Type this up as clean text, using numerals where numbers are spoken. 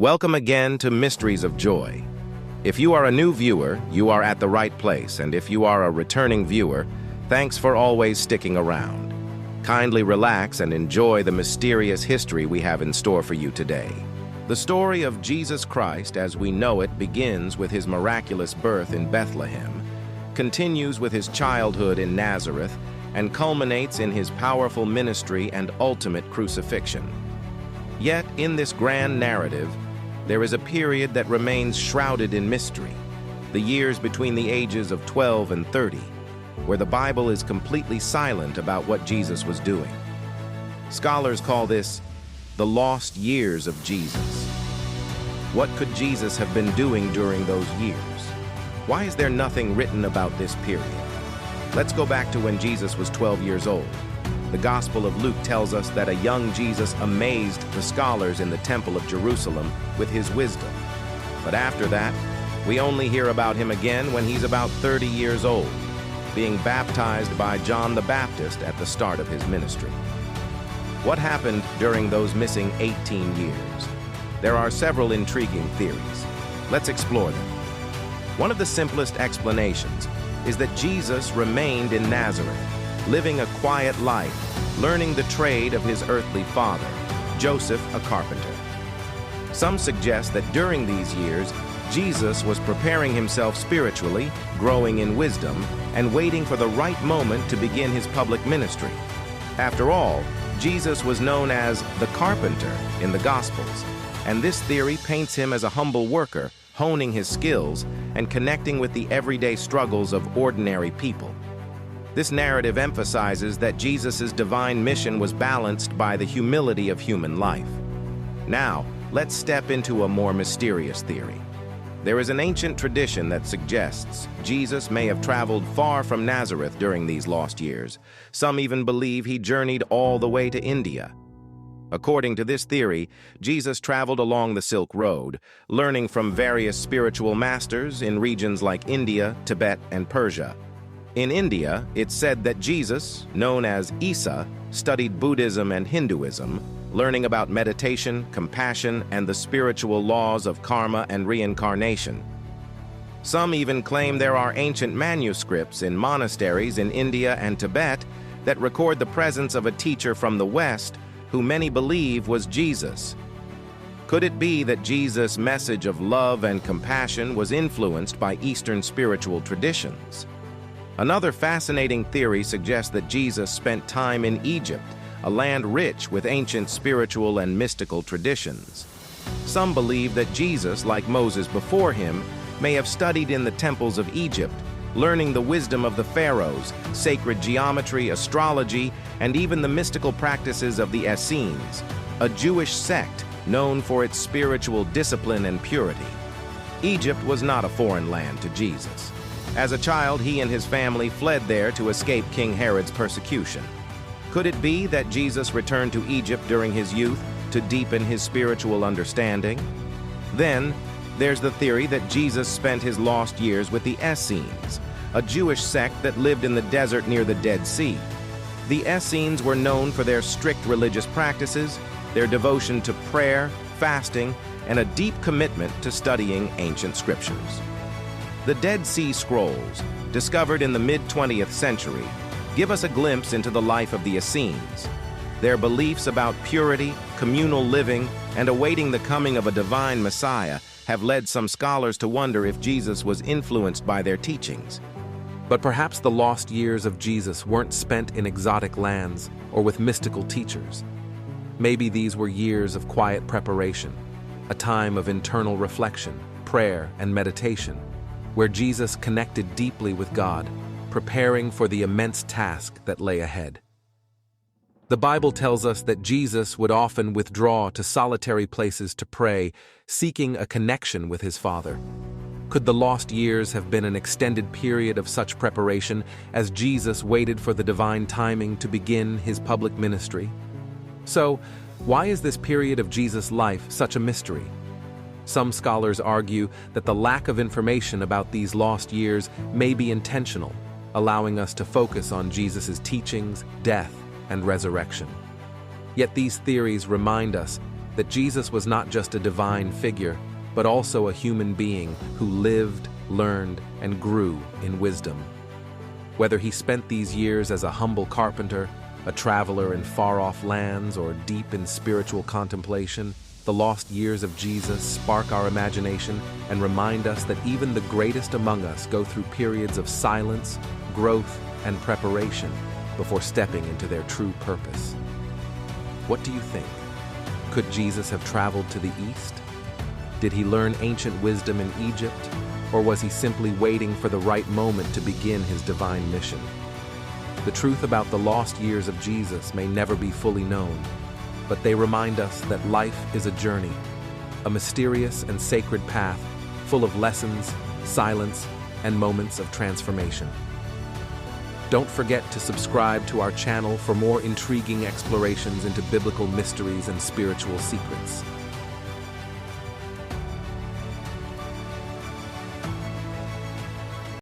Welcome again to Mysteries of Joy. If you are a new viewer, you are at the right place, and if you are a returning viewer, thanks for always sticking around. Kindly relax and enjoy the mysterious history we have in store for you today. The story of Jesus Christ as we know it begins with his miraculous birth in Bethlehem, continues with his childhood in Nazareth, and culminates in his powerful ministry and ultimate crucifixion. Yet, in this grand narrative, there is a period that remains shrouded in mystery, the years between the ages of 12 and 30, where the Bible is completely silent about what Jesus was doing. Scholars call this the lost years of Jesus. What could Jesus have been doing during those years? Why is there nothing written about this period? Let's go back to when Jesus was 12 years old. The Gospel of Luke tells us that a young Jesus amazed the scholars in the Temple of Jerusalem with his wisdom. But after that, we only hear about him again when he's about 30 years old, being baptized by John the Baptist at the start of his ministry. What happened during those missing 18 years? There are several intriguing theories. Let's explore them. One of the simplest explanations is that Jesus remained in Nazareth, living a quiet life, learning the trade of his earthly father, Joseph, a carpenter. Some suggest that during these years, Jesus was preparing himself spiritually, growing in wisdom, and waiting for the right moment to begin his public ministry. After all, Jesus was known as the carpenter in the Gospels, and this theory paints him as a humble worker, honing his skills and connecting with the everyday struggles of ordinary people. This narrative emphasizes that Jesus' divine mission was balanced by the humility of human life. Now, let's step into a more mysterious theory. There is an ancient tradition that suggests Jesus may have traveled far from Nazareth during these lost years. Some even believe he journeyed all the way to India. According to this theory, Jesus traveled along the Silk Road, learning from various spiritual masters in regions like India, Tibet, and Persia. In India, it's said that Jesus, known as Asen, studied Buddhism and Hinduism, learning about meditation, compassion, and the spiritual laws of karma and reincarnation. Some even claim there are ancient manuscripts in monasteries in India and Tibet that record the presence of a teacher from the West who many believe was Jesus. Could it be that Jesus' message of love and compassion was influenced by Eastern spiritual traditions? Another fascinating theory suggests that Jesus spent time in Egypt, a land rich with ancient spiritual and mystical traditions. Some believe that Jesus, like Moses before him, may have studied in the temples of Egypt, learning the wisdom of the pharaohs, sacred geometry, astrology, and even the mystical practices of the Essenes, a Jewish sect known for its spiritual discipline and purity. Egypt was not a foreign land to Jesus. As a child, he and his family fled there to escape King Herod's persecution. Could it be that Jesus returned to Egypt during his youth to deepen his spiritual understanding? Then, there's the theory that Jesus spent his lost years with the Essenes, a Jewish sect that lived in the desert near the Dead Sea. The Essenes were known for their strict religious practices, their devotion to prayer, fasting, and a deep commitment to studying ancient scriptures. The Dead Sea Scrolls, discovered in the mid-20th century, give us a glimpse into the life of the Essenes. Their beliefs about purity, communal living, and awaiting the coming of a divine Messiah have led some scholars to wonder if Jesus was influenced by their teachings. But perhaps the lost years of Jesus weren't spent in exotic lands or with mystical teachers. Maybe these were years of quiet preparation, a time of internal reflection, prayer, and meditation, where Jesus connected deeply with God, preparing for the immense task that lay ahead. The Bible tells us that Jesus would often withdraw to solitary places to pray, seeking a connection with his Father. Could the lost years have been an extended period of such preparation as Jesus waited for the divine timing to begin his public ministry? So, why is this period of Jesus' life such a mystery? Some scholars argue that the lack of information about these lost years may be intentional, allowing us to focus on Jesus' teachings, death, and resurrection. Yet these theories remind us that Jesus was not just a divine figure, but also a human being who lived, learned, and grew in wisdom. Whether he spent these years as a humble carpenter, a traveler in far-off lands, or deep in spiritual contemplation, the lost years of Jesus spark our imagination and remind us that even the greatest among us go through periods of silence, growth, and preparation before stepping into their true purpose. What do you think? Could Jesus have traveled to the east? Did he learn ancient wisdom in Egypt? Or was he simply waiting for the right moment to begin his divine mission? The truth about the lost years of Jesus may never be fully known, but they remind us that life is a journey, a mysterious and sacred path full of lessons, silence, and moments of transformation. Don't forget to subscribe to our channel for more intriguing explorations into biblical mysteries and spiritual secrets.